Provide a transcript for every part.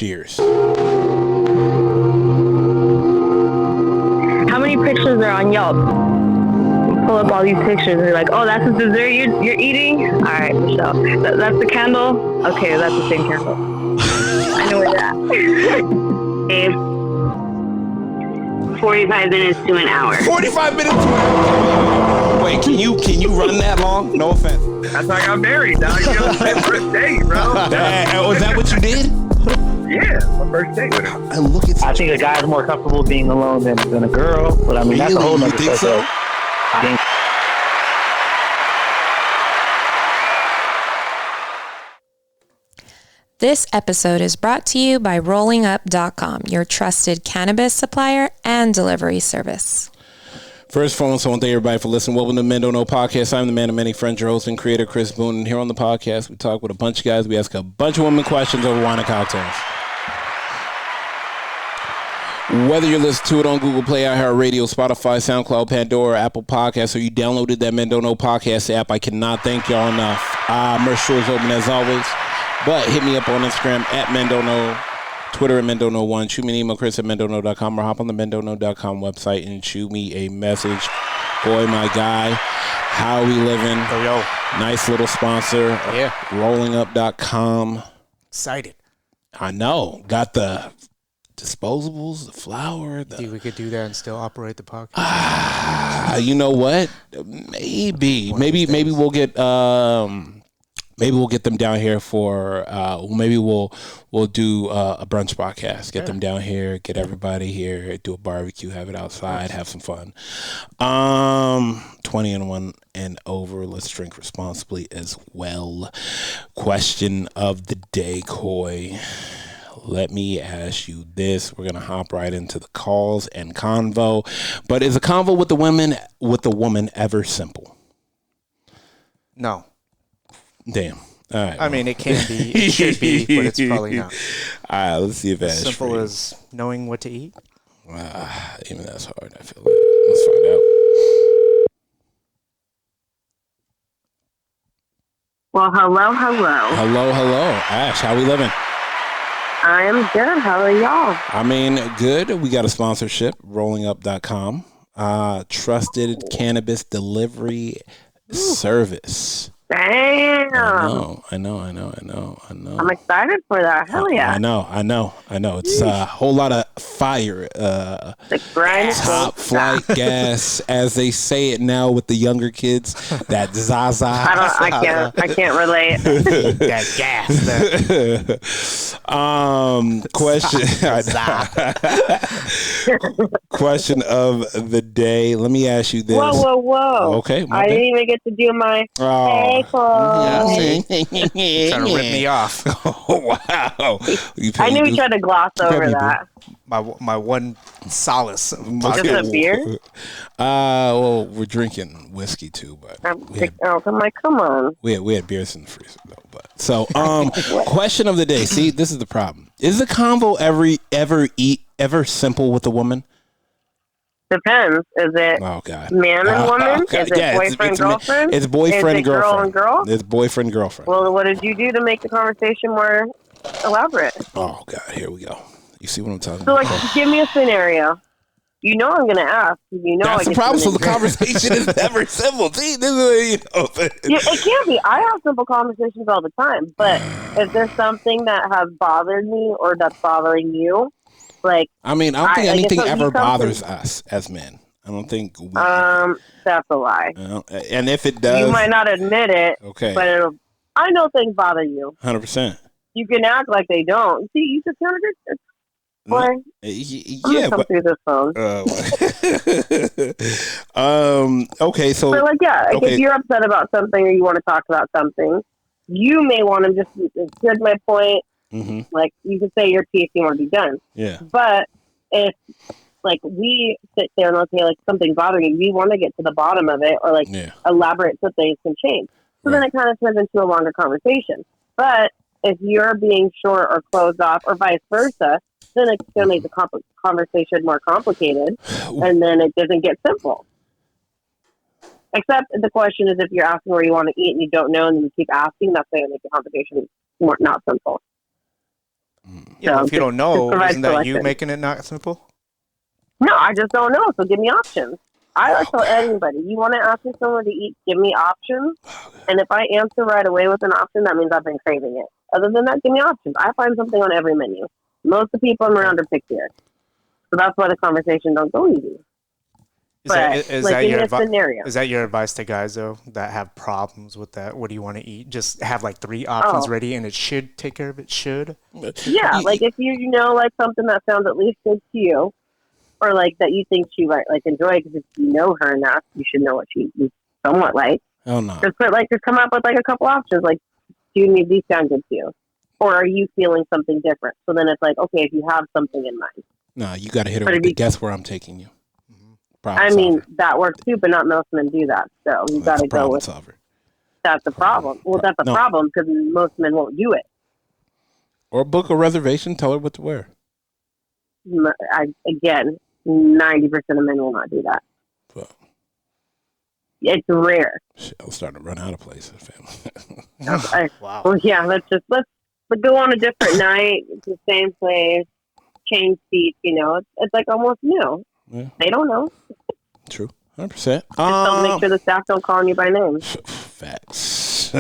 Cheers. How many pictures are on Yelp? Pull up all these pictures and you're like, oh, that's the dessert you're eating? All right, Michelle. That's the candle? Okay, that's the same candle. I know where you're at. 45 minutes to an hour. 45 minutes to an hour. Wait, can you run that long? No offense. That's how I got married. Now you know, first date, bro. Was that what you did? Yeah, my first date with her. And look at. I think a guy's more comfortable being alone than a girl, but I mean that's a whole nother thing. So? This episode is brought to you by rollingup.com, your trusted cannabis supplier and delivery service. First, phone, so I want to thank everybody for listening. Welcome to Men Don't Know Podcast. I'm the man of many friends, your host and creator, Chris Boone. And here on the podcast, we talk with a bunch of guys. We ask a bunch of women questions over wine and cocktails. Whether you're listening to it on Google Play, iHeartRadio, Spotify, SoundCloud, Pandora, Apple Podcasts, or you downloaded that Men Don't Know Podcast app, I cannot thank y'all enough. Merch store is open as always. But hit me up on Instagram at Men Don't Know, Twitter at Men Don't Know 1. Shoot me an email, Chris at mendontknow.com, or hop on the mendontknow.com website and shoot me a message. Boy, my guy, how we living? Yo. Nice little sponsor. Yeah. Rollingup.com. Excited. I know. Got the disposables, the flour. Think we could do that and still operate the podcast? You know what? Maybe we'll get maybe we'll get them down here for maybe we'll do a brunch podcast. Get them down here, get everybody here, do a barbecue, have it outside, have some fun. 21 and over. Let's drink responsibly as well. Question of the day, Coy. Let me ask you this. We're gonna hop right into the calls and convo. But is a convo with the woman ever simple? No. Damn. All right. I mean, it can be, it should be, but it's probably not. All right, let's see if that's as simple as knowing what to eat. Even that's hard. I feel like. Let's find out. Well, hello. Hello. Ash, how we living? I am good. How are y'all? I mean, good. We got a sponsorship, rollingup.com. Trusted cannabis delivery service. Damn. I know. I'm excited for that. Hell yeah. I know. It's a whole lot of fire. The grind top flight gas, as they say it now with the younger kids. That Zaza. I can't relate. That gas. Question of the day. Let me ask you this. Whoa. Okay. I didn't even get to do my hey, Cole. Trying to rip me off. Oh, wow. I knew we tried to gloss over that. My one solace. Just a beer? Well, we're drinking whiskey too, but I'm like, come on. We had beers in the freezer though. But so, question of the day. See, this is the problem. Is the convo ever simple with a woman? Depends. Is it man and woman? Is it boyfriend, girlfriend? It's boyfriend, is it girlfriend. girl and girl? It's boyfriend, girlfriend. Well, what did you do to make the conversation more elaborate? Oh, God. Here we go. You see what I'm talking about? So, give me a scenario. You know I'm going to ask. You know that's the problem. So the conversation is never simple. See, this is it can't be. I have simple conversations all the time. But if there's something that has bothered me or that's bothering you, like, I mean, I don't think anything ever bothers us as men. I don't think. That's a lie. And if it does, you might not admit it. Okay. But I know things bother you. 100%. You can act like they don't. See, you just contradict it. Boy, yeah, come through this phone. Okay, so. But if you're upset about something or you want to talk about something, you may want to just get my point. Mm-hmm. Like, you could say your piece, you want to be done. Yeah. But if, we sit there and okay, something's bothering you, we want to get to the bottom of it or, elaborate so things can change. So then it kind of turns into a longer conversation. But if you're being short or closed off or vice versa, then it's going to make the conversation more complicated, and then it doesn't get simple. Except the question is if you're asking where you want to eat and you don't know and then you keep asking, that's going to make the conversation more not simple. Yeah, So if you don't know, provide isn't that you selection. making it not simple? No, I just don't know. So give me options. I like tell anybody, you want to ask me somewhere to eat, give me options. And if I answer right away with an option, that means I've been craving it. Other than that, give me options. I find something on every menu. Most of the people I'm around are pickier. So that's why the conversation don't go easy. Is Scenario. that your advice to guys though that have problems with that? What do you want to eat? Just have like 3 options ready, and it should take care of it. Should. Yeah, like if you know like something that sounds at least good to you, or like that you think she might like enjoy, because if you know her enough, you should know what she somewhat like. Oh no. Just come up with like a couple options. Like, do you need these sound good to you, or are you feeling something different? So then it's like, okay, if you have something in mind. No, you got to hit her with the guess where I'm taking you. I mean, that works too, but not most men do that. So you got to go with. Solver. That's the problem. Well, that's a problem because most men won't do it. Or book a reservation. Tell her what to wear. Again, 90% of men will not do that. Well, it's rare. Shit, I'm starting to run out of places, family. Wow. Well, yeah. Let's go on a different night, the same place, change seats. You know, it's like almost new. Yeah. They don't know. True, 100%. Don't make sure the staff don't call you by name. Facts.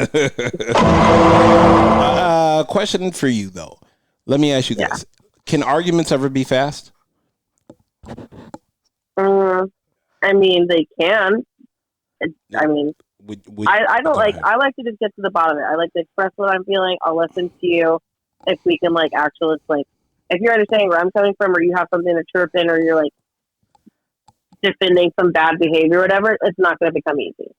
Question for you though. Let me ask you this: can arguments ever be fast? I mean, they can. I mean, I don't like. I like to just get to the bottom of it. I like to express what I'm feeling. I'll listen to you. If we can, like, actually, it's like, if you're understanding where I'm coming from, or you have something to chirp in, or you're like defending some bad behavior or whatever, it's not going to become easy.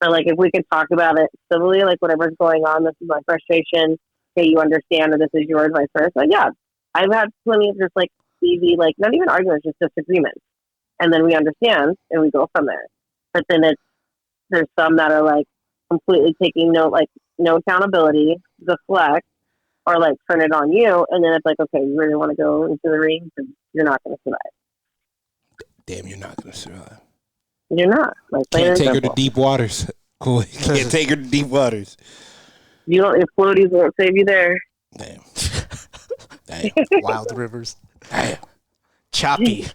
So like if we could talk about it civilly, like whatever's going on, this is my frustration, okay, you understand, or this is yours, vice versa. Yeah, I've had plenty of just like easy, like not even arguments, just disagreements, and then we understand and we go from there. But then there's some that are like completely taking no accountability, deflect, or like turn it on you, and then it's like, okay, you really want to go into the ring, because you're not going to survive. Damn, you're not going to survive. You're not. Like, can't take her to deep waters. Cool. Can't take her to deep waters. You don't. If floaties won't save you there. Damn. Wild rivers. Damn. Choppy.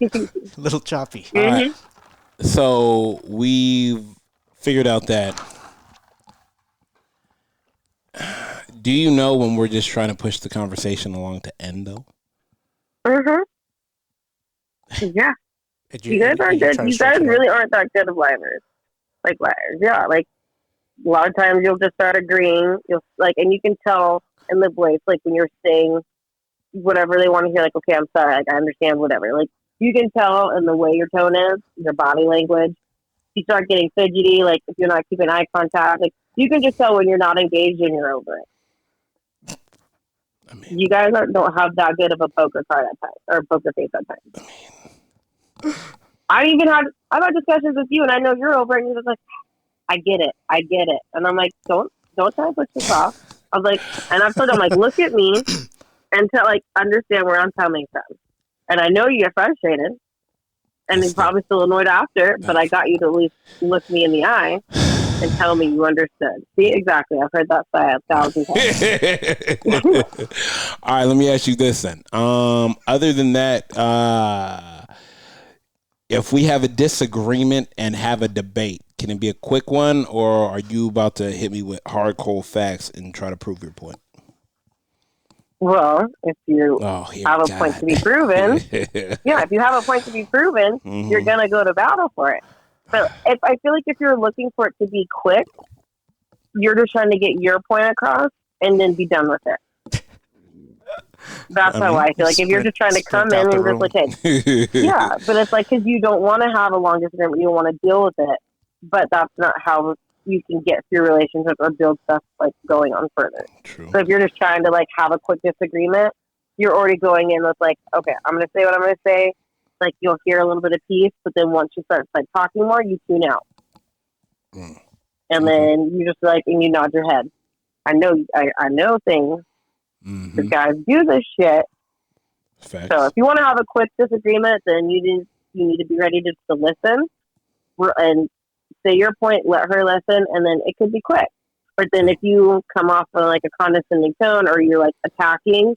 Little choppy. Mm-hmm. All right. So we've figured out that. Do you know when we're just trying to push the conversation along to end though? Mm-hmm. Yeah. You guys aren't good. You guys really aren't that good of liars. Like liars. Yeah. Like a lot of times you'll just start agreeing. You'll like, and you can tell in the voice, like when you're saying whatever they want to hear, like, okay, I'm sorry. Like, I understand whatever. Like you can tell in the way your tone is, your body language. You start getting fidgety. Like if you're not keeping eye contact, like you can just tell when you're not engaged and you're over it. I mean, you guys don't have that good of a poker card at times, or poker face at times. I've had discussions with you, and I know you're over it, and you're just like, I get it, and I'm like, don't try to push this off. I was like, and I've told them, like, look at me and to like understand where I'm coming from, and I know you get frustrated, and you're probably still annoyed after, but I got you to at least look me in the eye and tell me you understood. See, exactly. I've heard that 1,000 times. All right, let me ask you this then. Other than that, if we have a disagreement and have a debate, can it be a quick one, or are you about to hit me with hard, cold facts and try to prove your point? Well, if you have a point to be proven, if you have a point to be proven, you're going to go to battle for it. But I feel like if you're looking for it to be quick, you're just trying to get your point across and then be done with it. That's how I feel. Like if you're just trying to come in and just like, hey, yeah, but it's like because you don't want to have a long disagreement, you don't want to deal with it. But that's not how you can get through relationships or build stuff like going on further. True. So if you're just trying to like have a quick disagreement, you're already going in with like, okay, I'm going to say what I'm going to say. Like you'll hear a little bit of peace, but then once you start like talking more, you tune out, and then you just like and you nod your head. I know things. The guys do this shit. Facts. So if you want to have a quick disagreement, then you need to be ready to listen and say your point. Let her listen, and then it could be quick. But then if you come off on like a condescending tone or you're like attacking,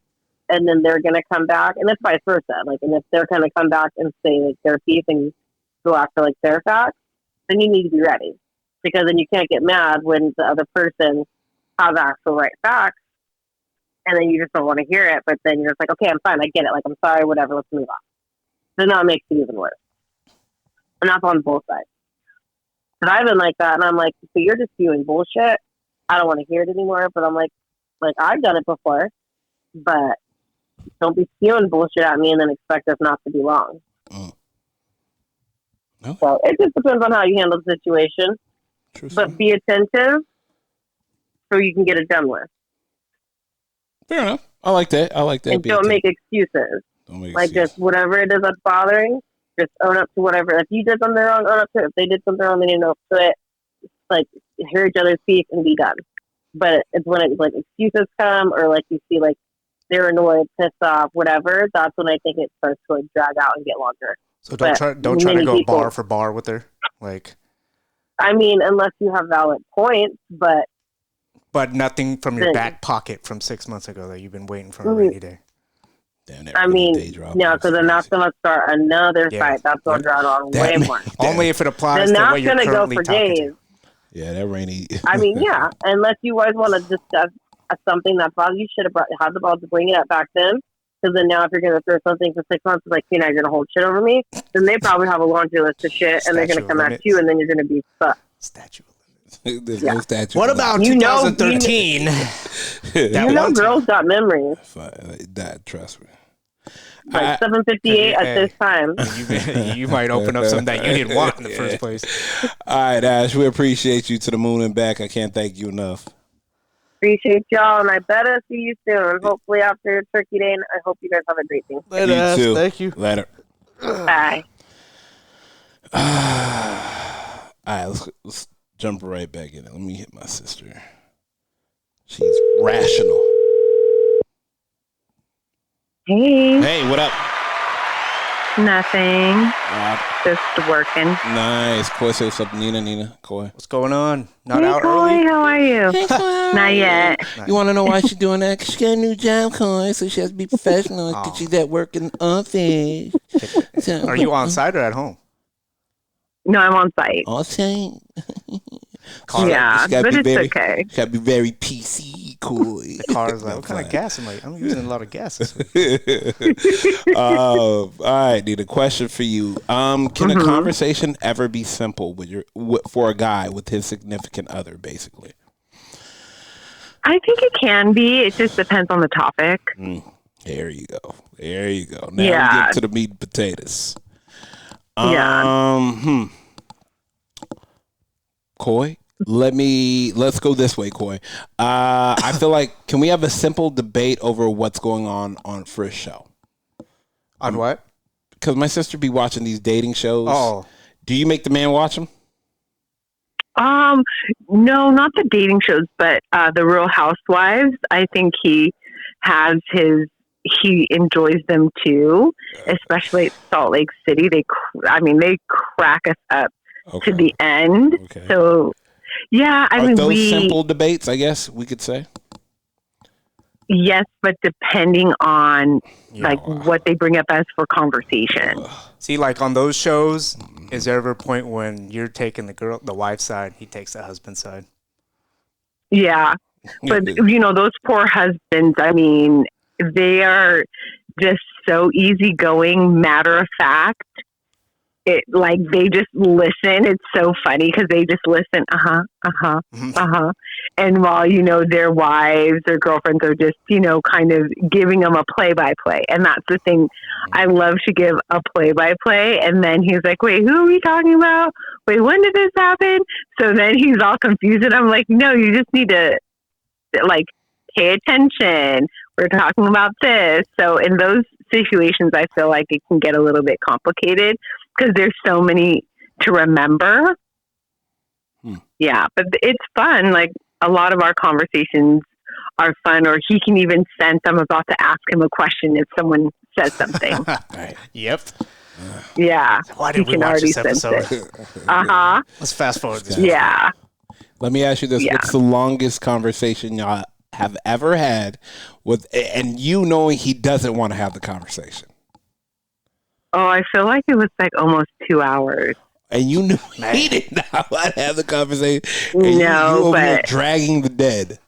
and then they're going to come back, and it's vice versa. Like, and if they're going to come back and say like their piece and go after like their facts, then you need to be ready, because then you can't get mad when the other person has actual right facts, and then you just don't want to hear it. But then you're just like, okay, I'm fine, I get it. Like, I'm sorry, whatever. Let's move on. Then that makes it even worse, and that's on both sides. And I've been like that, and I'm like, so you're just spewing bullshit. I don't want to hear it anymore. But I'm like I've done it before, but don't be spewing bullshit at me and then expect us not to be wrong. No. So it just depends on how you handle the situation. But be attentive so you can get it done with. Fair enough. I like that. And don't make excuses. Just whatever it is that's bothering, just own up to whatever. If you did something wrong, own up to it. If they did something wrong, they didn't own up to it. Like, hear each other's piece and be done. But it's when it's like excuses come, or like you see like they're annoyed, pissed off, whatever. That's when I think it starts to like drag out and get longer. So don't try to go bar for bar with her. Like, I mean, unless you have valid points, but nothing from your back pocket from 6 months ago that you've been waiting for a rainy day. Damn, I mean, no, because then that's going to start another fight. That's going to drag on way more. Only if it applies to what you're currently talking to. Yeah, that rainy. I mean, yeah, unless you guys want to discuss something that's bothering you, should have had the balls to bring it up back then. Because then now, if you're going to throw something for 6 months, it's like, you're going to hold shit over me, then they probably have a laundry list of shit, and they're going to come at you, and then you're going to be fucked. Statute of limits. There's no statute. What about 2013? Girls got memories. That, trust me. Like 7:58 at this time. You might open up something that you didn't want in the first place. All right, Ash, we appreciate you to the moon and back. I can't thank you enough. Appreciate y'all, and I better see you soon. Hopefully after Turkey Day, and I hope you guys have a great thing. You too. Thank you. Later. Bye. All right, let's jump right back in it. Let me hit my sister. She's rational. Hey, what up? Nothing. Just working. Nice. Koi, say what's up, Nina. Koi. What's going on? Not hey, out Koi, early? how are you? Hey, Koi. Not yet. You want to know why she's doing that? Because she got a new job, Koi, so she has to be professional because she's at work in the office. So, are you on site or at home? No, I'm on site. On site? Yeah, but it's okay. It's got to be very PC, cool. The car is like, what kind of gas? I'm using a lot of gas this week. All right, need a question for you. Can a conversation ever be simple for a guy with his significant other, basically? I think it can be. It just depends on the topic. There you go. Now we get to the meat and potatoes. Koi, let's go this way, Koi. I feel like, can we have a simple debate over what's going on Frisch's show? On what? Because my sister be watching these dating shows. Oh. Do you make the man watch them? No, not the dating shows, but the Real Housewives. I think he enjoys them too, especially at Salt Lake City. They crack us up to the end. Okay. So, yeah, Are those simple debates, I guess we could say? Yes, but depending on what they bring up as for conversation. See, like on those shows, is there ever a point when you're taking the wife's side, he takes the husband's side? Yeah, but those poor husbands. I mean, they are just so easygoing, matter of fact. They just listen. It's so funny because they just listen. And while, their wives or girlfriends are just, kind of giving them a play-by-play. And that's the thing. I love to give a play-by-play. And then he's like, wait, who are we talking about? Wait, when did this happen? So then he's all confused. And I'm like, no, you just need to, pay attention. We're talking about this. So in those situations, I feel like it can get a little bit complicated because there's so many to remember. Yeah, but it's fun. Like, a lot of our conversations are fun, or he can even sense I'm about to ask him a question if someone says something. Right. Yep. Yeah. Why did we watch this episode? Let's fast forward this. Yeah. Let me ask you this. Yeah. What's the longest conversation y'all have ever had with, and you knowing he doesn't want to have the conversation? Oh, I feel like it was like almost 2 hours. And you knew he did not want to have the conversation. And No, you over here but dragging the dead.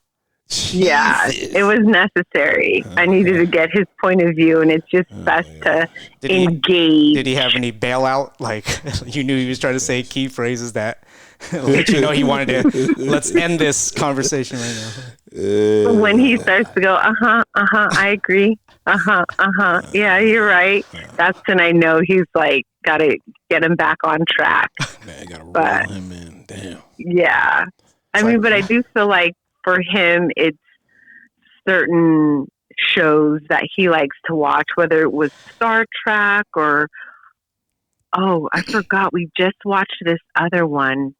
yeah, Jesus. it was necessary. I needed to get his point of view, and it's just best to engage. Did he have any bailout? Like, you knew he was trying to say key phrases that let you know he wanted to, let's end this conversation right now. When he starts to go, I agree. Yeah, you're right. That's when I know he's like, got to get him back on track. Man, you got to roll him in. Damn. Yeah. I mean, but I do feel like for him, it's certain shows that he likes to watch, whether it was Star Trek or, I forgot. We just watched this other one.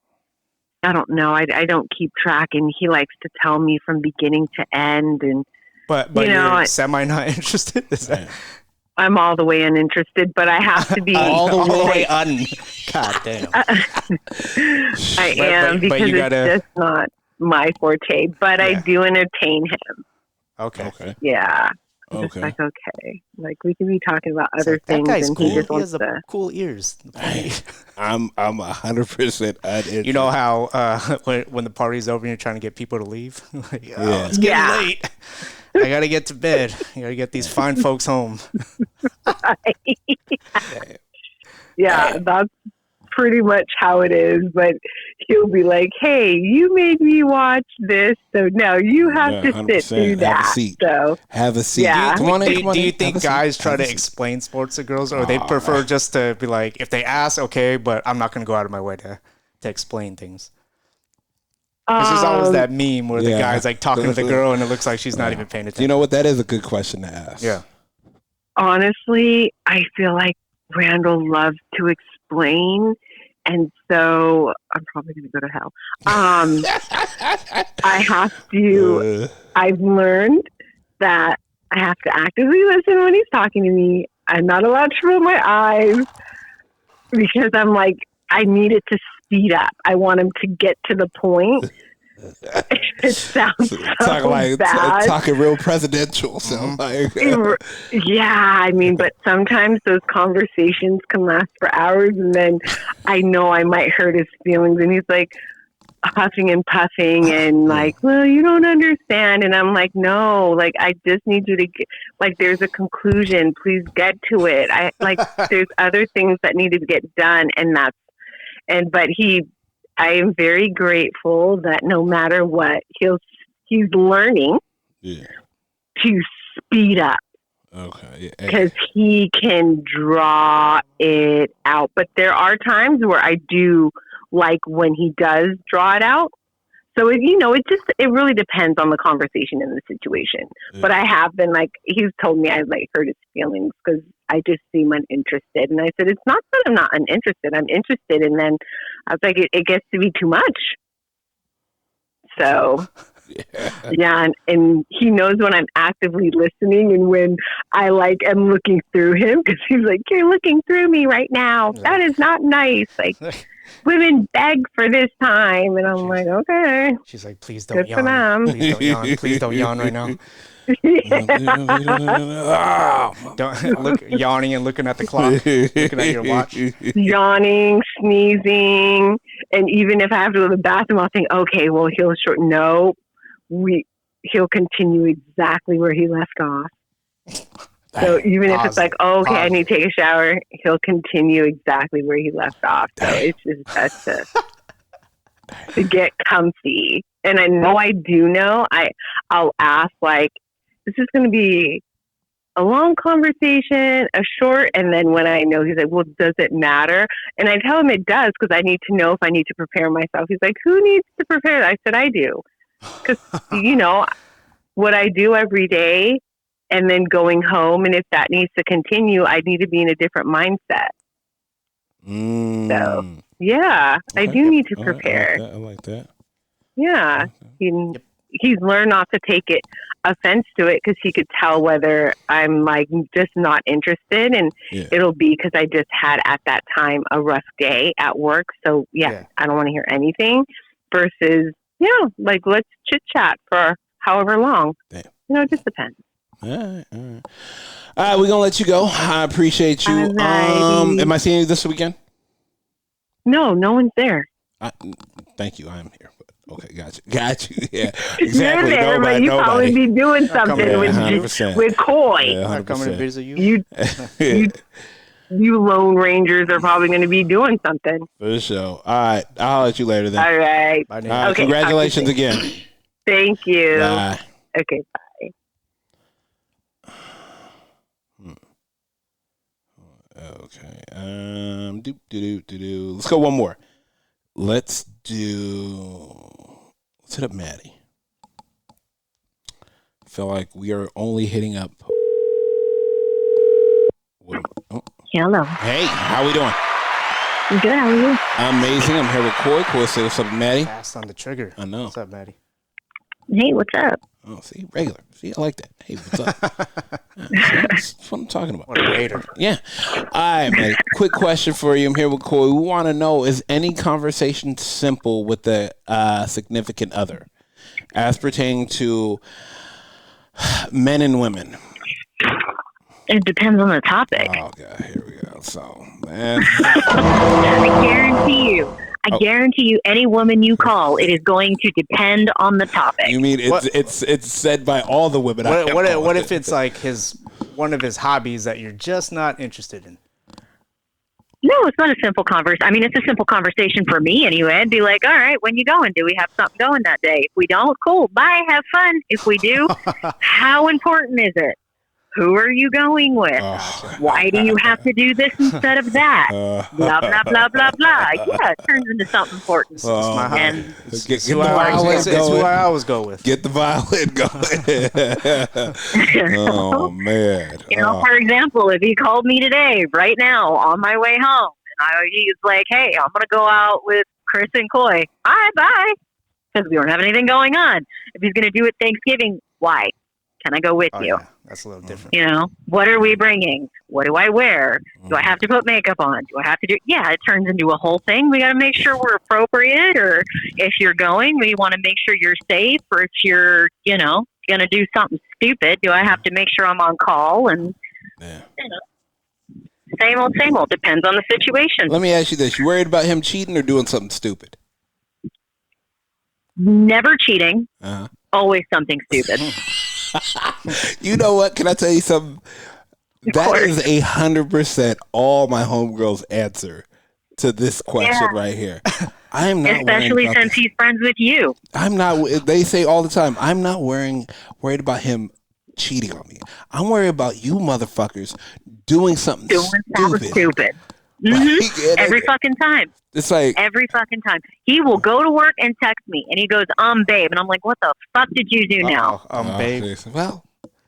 I don't know. I don't keep track, and he likes to tell me from beginning to end. And but you're semi not interested. Is that? I'm all the way uninterested, but I have to be all the way un. God damn. I am because it's just not my forte. But I do entertain him. Okay. Yeah. Okay. It's like, okay, like we can be talking about other things, that guy's and cool. he just He wants has to. cool ears. I'm 100% uninterested. You know how when the party's over and you're trying to get people to leave, like, it's getting late. I gotta get to bed. I gotta get these fine folks home. Yeah, that's pretty much how it is. But he'll be like, "Hey, you made me watch this, so now you have to sit through that." Have a seat. Yeah. Do you think guys try to explain sports to girls, or they prefer just to be like, if they ask, okay, but I'm not going to go out of my way to explain things? Because there's always that meme where the guy's like talking to the girl and it looks like she's not even paying attention. You know what? That is a good question to ask. Yeah. Honestly, I feel like Randall loves to explain, and so I'm probably going to go to hell. I have to. I've learned that I have to actively listen when he's talking to me. I'm not allowed to roll my eyes because I'm like, I need it to speed up. I want him to get to the point. It sounds so bad. Talking real presidential. So yeah, I mean, but sometimes those conversations can last for hours, and then I know I might hurt his feelings, and he's like huffing and puffing and like, well, you don't understand. And I'm like, no, like, I just need you to get, like, there's a conclusion. Please get to it. There's other things that need to get done. But I am very grateful that no matter what, he's learning to speed up. Okay. Because he can draw it out. But there are times where I do like when he does draw it out. So, it really depends on the conversation and the situation. Yeah. But I have been like, he's told me I like hurt his feelings because I just seem uninterested. And I said, it's not that I'm not uninterested. I'm interested. And then I was like, it gets to be too much. So, and he knows when I'm actively listening and when I am looking through him, because he's like, you're looking through me right now. That is not nice. Like, women beg for this time. And I'm like, okay. She's like, please don't yawn. Please don't yawn. Please don't yawn right now. Don't look yawning and looking at the clock, looking at your watch. Yawning, sneezing, and even if I have to go to the bathroom, I'll think, okay, well, he'll shorten. No, he'll continue exactly where he left off. So even if it's like, okay, I need to take a shower, he'll continue exactly where he left off. So it's just best to get comfy. And I know I'll ask, like, this is going to be a long conversation, a short, and then when I know, he's like, well, does it matter? And I tell him it does, because I need to know if I need to prepare myself. He's like, who needs to prepare? I said, I do. Because, what I do every day, and then going home, and if that needs to continue, I need to be in a different mindset. So, yeah, okay. I do need to prepare. I like that. Yeah. Okay. He's learned not to take offense to it, because he could tell whether I'm like just not interested, and it'll be because I just had at that time a rough day at work. So I don't want to hear anything, versus, like, let's chit chat for however long. Damn. It just depends. All right. All right, we're gonna let you go. I appreciate you. Alrighty. Am I seeing you this weekend? No one's there. Thank you. I am here. Okay, got you. Yeah, exactly. You're there, but you probably be doing something with Coy. Yeah, I'm coming to visit you. You Lone Rangers are probably going to be doing something. For sure. All right, I'll let you later then. All right. All right. Okay, congratulations again. Thank you. Bye. Okay. Bye. Okay. Let's go one more. Let's hit up Maddie. Feel like we are only hitting up. Hello. Hey, how we doing? Good. How are you? Amazing. I'm here with Coy. Coy, say what's up, Maddie. Fast on the trigger. I know. What's up, Maddie? Hey, what's up? Oh, see, regular. See, I like that. Hey, what's up? That's what I'm talking about. What a waiter. Yeah. All right, man. Quick question for you. I'm here with Coy. We want to know, is any conversation simple with the significant other as pertaining to men and women? It depends on the topic. Oh, God. Here we go. So, man. I guarantee you, any woman you call, it is going to depend on the topic. You mean it's said by all the women? What if it's like one of his hobbies that you're just not interested in? No, it's not a simple conversation. I mean, it's a simple conversation for me anyway. I'd be like, all right, when you going? Do we have something going that day? If we don't, cool. Bye. Have fun. If we do, how important is it? Who are you going with? Why do you have to do this instead of that? Blah, blah, blah, blah, blah. Yeah, it turns into something important. And get the violin going. It's who I always go with. Get the violin going. Oh, man. For example, if he called me today, right now, on my way home, and he's like, hey, I'm going to go out with Chris and Coy. Bye. Because we don't have anything going on. If he's going to do it Thanksgiving, why? Can I go with you? Yeah. That's a little different. What are we bringing? What do I wear? Do I have to put makeup on? Do I have to do? Yeah, it turns into a whole thing. We got to make sure we're appropriate, or if you're going, we want to make sure you're safe, or if you're, going to do something stupid, do I have to make sure I'm on call? And, same old. Depends on the situation. Let me ask you this. You worried about him cheating or doing something stupid? Never cheating. Always something stupid. You know what? Can I tell you something? That is 100% all my homegirls answer to this question right here. I am not, especially since he's friends with you. I'm not. They say all the time, I'm not worried about him cheating on me. I'm worried about you motherfuckers doing something stupid. Mm-hmm. Every fucking time. It's like every fucking time. He will go to work and text me, and he goes, babe. And I'm like, what the fuck did you do now? Babe. Well,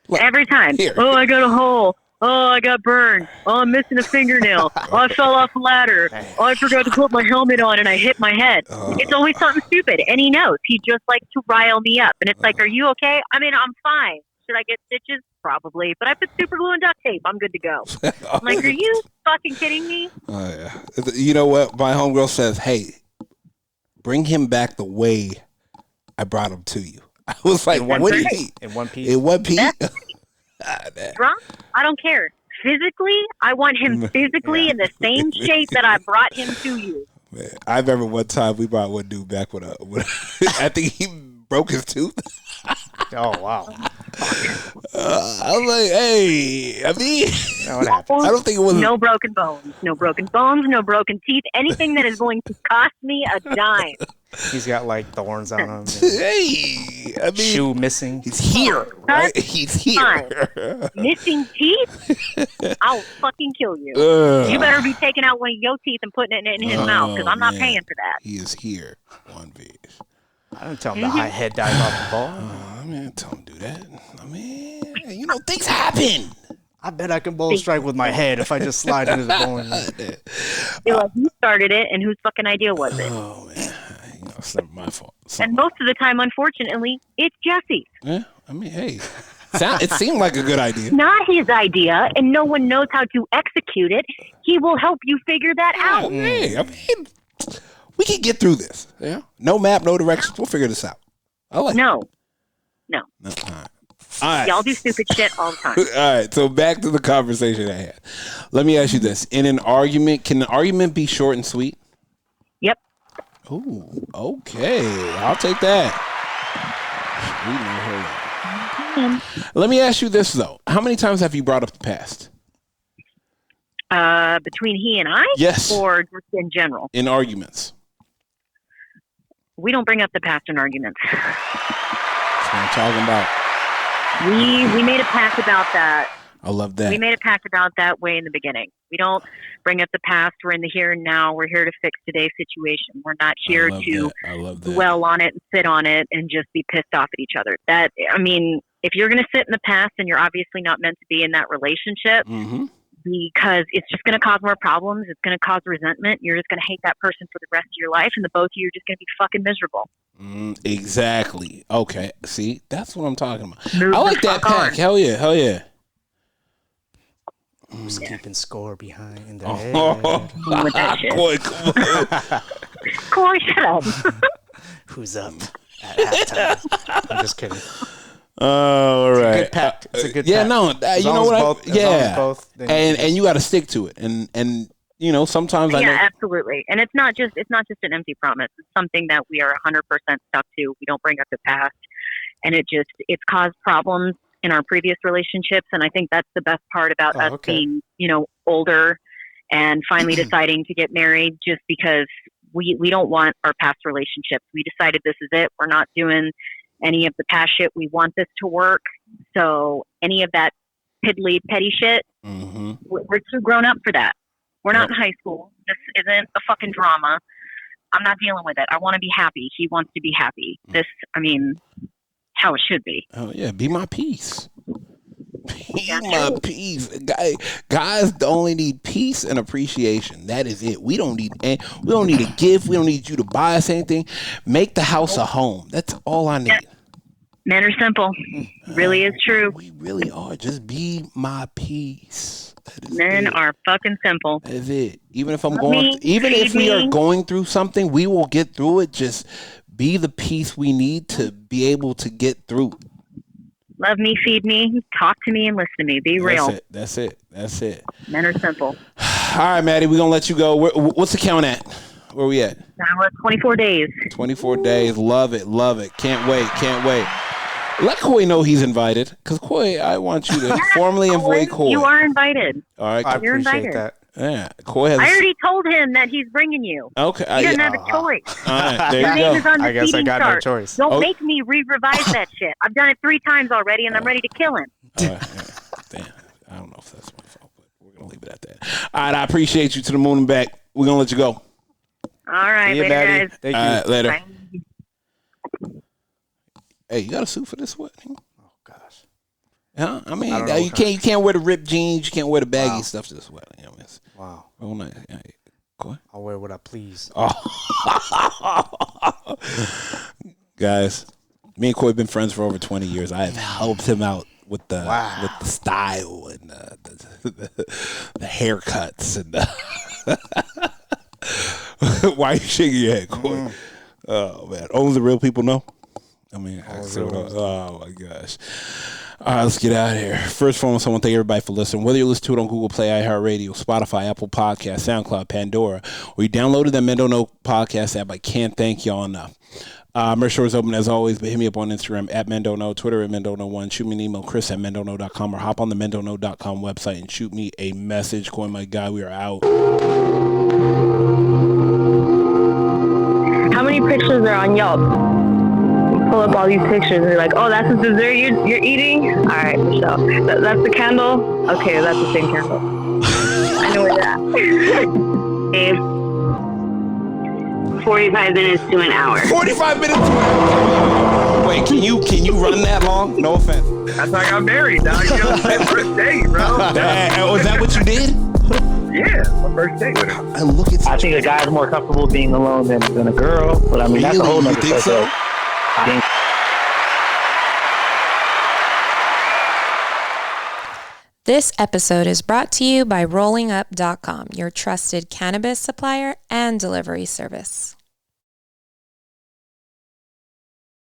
look, every time. Here. Oh, I got a hole. Oh, I got burned. Oh, I'm missing a fingernail. Oh, I fell off a ladder. Oh, I forgot to put my helmet on, and I hit my head. It's always something stupid, and he knows. He just likes to rile me up. And it's like, are you okay? I mean, I'm fine. Should I get stitches? Probably. But I put super glue and duct tape. I'm good to go. I'm like, are you fucking kidding me? Oh, yeah. You know what? My homegirl says, hey, bring him back the way I brought him to you. I was like, what do you mean? In one piece? In one piece? Drunk? I don't care. Physically, I want him physically in the same shape that I brought him to you. Man, I remember one time we brought one dude back with I think he broke his tooth. Oh, wow. I was like, hey, I mean, what happened? I don't think it was. No broken bones. No broken bones. No broken teeth. Anything that is going to cost me a dime. He's got like thorns on him. Hey, I mean, shoe missing. He's here, right? He's here. Missing teeth? I'll fucking kill you. You better be taking out one of your teeth and putting it in his mouth, because I'm not paying for that. He is here. One piece. I don't tell him to high head dive off the ball. I mean, tell him to do that. I mean, things happen. I bet I can bowl strike with my head if I just slide into the bowling. You're like, who started it and whose fucking idea was it? Oh, man. It's never my fault. And most of the time, unfortunately, it's Jesse's. Yeah, I mean, hey, it seemed like a good idea. Not his idea, and no one knows how to execute it. He will help you figure that out. Hey, I mean, we can get through this. Yeah, no map, no directions. We'll figure this out. I like no. it. No. All right. Y'all do stupid shit all the time. All right. So back to the conversation I had. Let me ask you this: in an argument, can an argument be short and sweet? Yep. Ooh. Okay. I'll take that. Let me ask you this though: how many times have you brought up the past? Between he and I? Yes. Or just in general? In arguments. We don't bring up the past in arguments. That's what I'm talking about. We made a pact about that. I love that. We made a pact about that way in the beginning. We don't bring up the past. We're in the here and now. We're here to fix today's situation. We're not here to dwell on it and sit on it and just be pissed off at each other. If you're going to sit in the past and you're obviously not meant to be in that relationship, because it's just going to cause more problems. It's going to cause resentment. You're just going to hate that person for the rest of your life, and the both of you are just going to be fucking miserable. Exactly. Okay. See, that's what I'm talking about. I like that pack. Hell yeah. Hell yeah. Who's keeping score behind? With that shit. Corey, shut up. Who's up at halftime? I'm just kidding. All right. It's a good pack. It's a good pack. No, you know what? And you got to stick to it. And you know, sometimes I know. Absolutely. And it's not just an empty promise. It's something that we are 100% stuck to. We don't bring up the past, and it's caused problems in our previous relationships. And I think that's the best part about us being, older and finally deciding to get married, just because we don't want our past relationships. We decided this is it. We're not doing any of the past shit. We want this to work. So any of that piddly petty shit, we're too grown up for that. We're not in high school. This isn't a fucking drama. I'm not dealing with it. I want to be happy. He wants to be happy. How it should be. Oh yeah, be my peace. Be my peace. Guys only need peace and appreciation. That is it. We don't need a gift. We don't need you to buy us anything. Make the house a home. That's all I need. Yeah. Men are simple. Really is true. We really are. Just be my peace. Men are fucking simple. That is it. Even if we are going through something, we will get through it. Just be the peace we need to be able to get through. Love me, feed me, talk to me, and listen to me. Be real. That's it. Men are simple. All right, Maddie, we're going to let you go. What's the count at? Where we at? Now we're at 24 days. 24 days. Love it. Can't wait. Let Coy know he's invited. Because, Coy, I want you to formally invite Coy. You are invited. All right. I appreciate that. Yeah, Coy has. I already told him that he's bringing you. Okay, he doesn't have a choice. All right, there Your you name go. is on the I guess I got chart. no choice. Don't make me revise that shit. I've done it 3 times already, and I'm ready to kill him. Damn, I don't know if that's my fault, but we're gonna leave it at that. All right, I appreciate you to the moon and back. We're gonna let you go. All right, later, guys. Thank you. All right, later. Bye. Hey, you got a suit for this? What? Oh gosh. Huh? I mean, you can't wear the ripped jeans. You can't wear the baggy stuff to this wedding. Wow. Oh, nice. Go ahead. I'll wear what I please. Oh. Guys, me and Coy have been friends for over 20 years. I have helped him out with the style and the haircuts and why are you shaking your head, Coy? Oh man, only the real people know. Oh my gosh. All right, let's get out of here. First, foremost, I want to thank everybody for listening. Whether you listen to it on Google Play, iHeartRadio, Spotify, Apple Podcasts, SoundCloud, Pandora, or you downloaded the Men Don't Know podcast app, I can't thank y'all enough. Merch store is open as always, but hit me up on Instagram at Men Don't Know, Twitter at Men Don't Know 1. Shoot me an email, Chris at mendontknow.com, or hop on the mendontknow.com website and shoot me a message. Coy, my guy, we are out. How many pictures are on Yelp? Pull up all these pictures and you're like, oh, that's the dessert you're eating? All right, Michelle. That's the candle? Okay, that's the same candle. I know where you're at. 45 minutes to an hour. 45 minutes to an hour. Wait, can you run that long? No offense. That's how I got married, dog. You know, my first date, bro. Was that what you did? Yeah, my first date with her. I think a guy's more comfortable being alone than a girl, but I mean, that's a whole nother thing. So? This episode is brought to you by rollingup.com, your trusted cannabis supplier and delivery service.